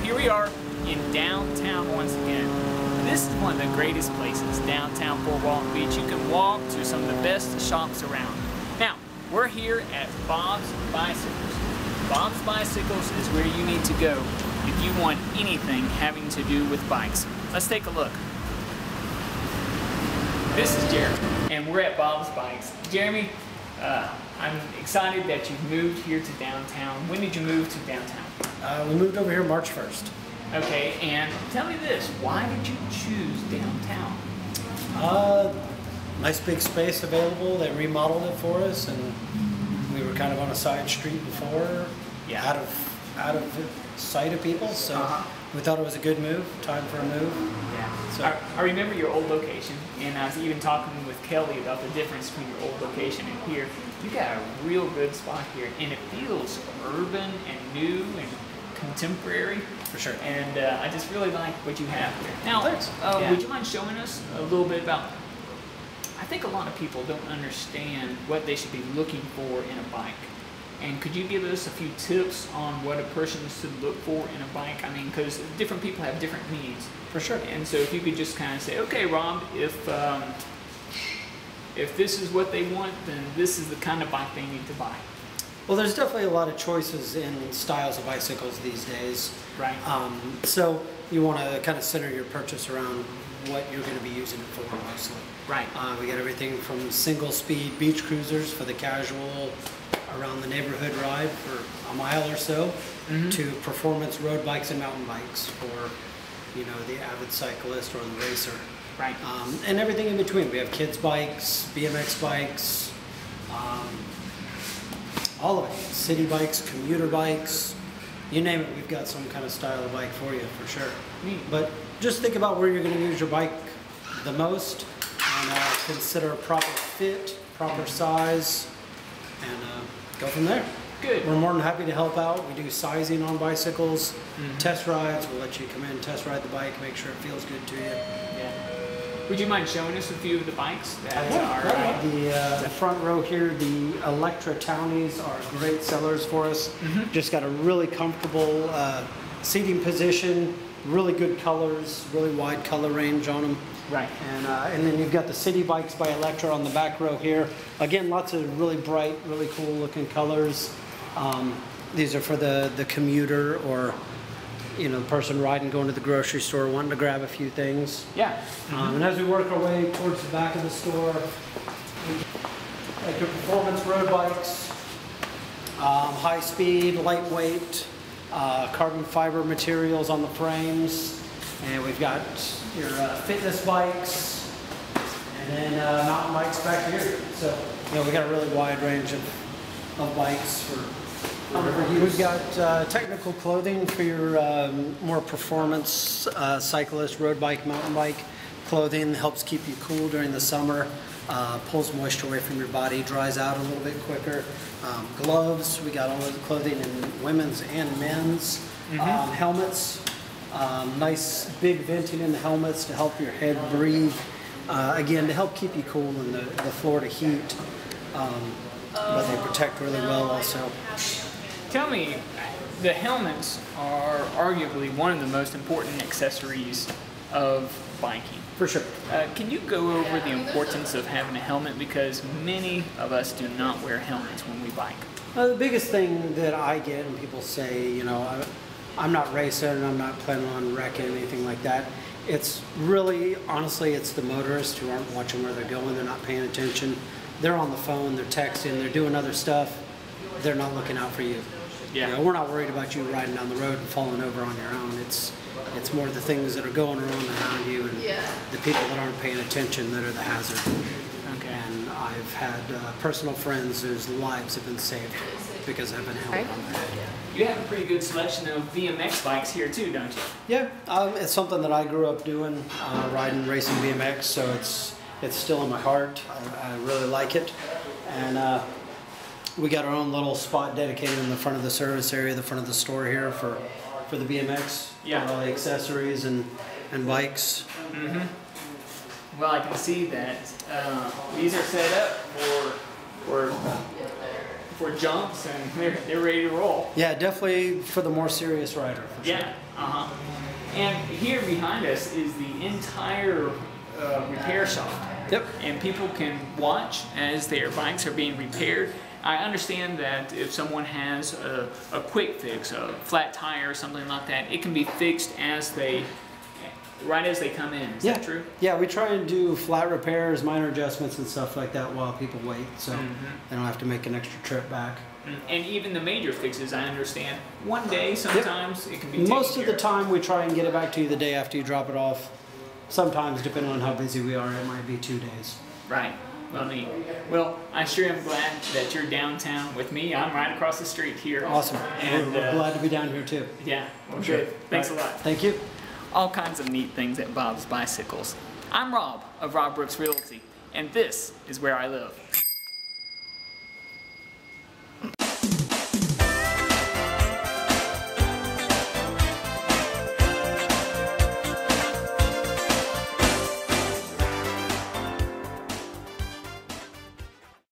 here we are in downtown once again. This is one of the greatest places, downtown Fort Walton Beach. You can walk to some of the best shops around. Now, we're here at Bob's Bicycles. Bob's Bicycles is where you need to go if you want anything having to do with bikes. Let's take a look. This is Jeremy, and we're at Bob's Bikes. Jeremy, I'm excited that you've moved here to downtown. When did you move to downtown? We moved over here March 1st. Okay, and tell me this, why did you choose downtown? Nice big space available. They remodeled it for us, and we were kind of on a side street before, out of sight of people, so we thought it was a good move, time for a move. Yeah. So I remember your old location, and I was even talking with Kelly about the difference between your old location and here. You got a real good spot here, and it feels urban and new and contemporary. For sure. And I just really like what you have here. Now, would you mind showing us a little bit about, I think a lot of people don't understand what they should be looking for in a bike. And could you give us a few tips on what a person should look for in a bike? I mean, because different people have different needs. For sure. And so if you could just kind of say, okay, Rob, if this is what they want, then this is the kind of bike they need to buy. Well, there's definitely a lot of choices in styles of bicycles these days. Right. So you want to kind of center your purchase around what you're going to be using it for mostly. Right. We got everything from single speed beach cruisers for the casual around the neighborhood ride for a mile or so, to performance road bikes and mountain bikes for, you know, the avid cyclist or the racer. Right. And everything in between. We have kids bikes, BMX bikes, all of it. City bikes, commuter bikes, you name it, we've got some kind of style of bike for you, for sure. But just think about where you're going to use your bike the most, and consider a proper fit, proper size, and go from there. Good. We're more than happy to help out. We do sizing on bicycles, test rides. We'll let you come in, test ride the bike, make sure it feels good to you. Yeah. Would you mind showing us a few of the bikes that are the front row here, the Electra Townies are great sellers for us. Just got a really comfortable seating position, really good colors, really wide color range on them. Right. And then you've got the City Bikes by Electra on the back row here. Again, lots of really bright, really cool looking colors. These are for the commuter, or you know, the person riding, going to the grocery store, wanting to grab a few things. Yeah. And as we work our way towards the back of the store, like your performance road bikes, high speed, lightweight, carbon fiber materials on the frames, and we've got your fitness bikes, and then mountain bikes back here. So, you know, we got a really wide range of bikes for use. We've got technical clothing for your more performance cyclist, road bike, mountain bike clothing. Helps keep you cool during the summer, pulls moisture away from your body, dries out a little bit quicker. Gloves, we got all the clothing in women's and men's. Helmets, nice big venting in the helmets to help your head breathe. Again, to help keep you cool in the Florida heat, but they protect really well also. Tell me, the helmets are arguably one of the most important accessories of biking. For sure. Can you go over the importance of having a helmet, because many of us do not wear helmets when we bike? The biggest thing that I get, and people say, you know, I'm not racing and I'm not planning on wrecking, anything like that. It's really, honestly, it's the motorists who aren't watching where they're going, they're not paying attention. They're on the phone, they're texting, they're doing other stuff. They're not looking out for you. Yeah. You know, we're not worried about you riding down the road and falling over on your own. It's more the things that are going around you, and the people that aren't paying attention that are the hazard. Okay. And I've had personal friends whose lives have been saved because I've been helping on that. You have a pretty good selection of BMX bikes here too, don't you? Yeah, it's something that I grew up doing, riding, racing BMX, so it's still in my heart. I really like it. And we got our own little spot dedicated in the front of the service area, the front of the store here for the BMX, for all the accessories and bikes. Well, I can see that these are set up for for jumps, and they're ready to roll. Yeah, definitely for the more serious rider. For sure. Yeah. And here behind us is the entire repair shop. Yep. And people can watch as their bikes are being repaired. I understand that if someone has a quick fix, a flat tire or something like that, it can be fixed right as they come in. Is that true? Yeah, we try and do flat repairs, minor adjustments and stuff like that while people wait, so they don't have to make an extra trip back. And even the major fixes, I understand, one day sometimes it can be taken Most of the care time we try and get it back to you the day after you drop it off. Sometimes, depending on how busy we are, it might be 2 days. Right. Well, neat. Well, I sure am glad that you're downtown with me. I'm right across the street here. Awesome. And we're glad to be down here too. Yeah, well, good. Thanks a lot. Thank you. All kinds of neat things at Bob's Bicycles. I'm Rob of Rob Brooks Realty, and this is where I live.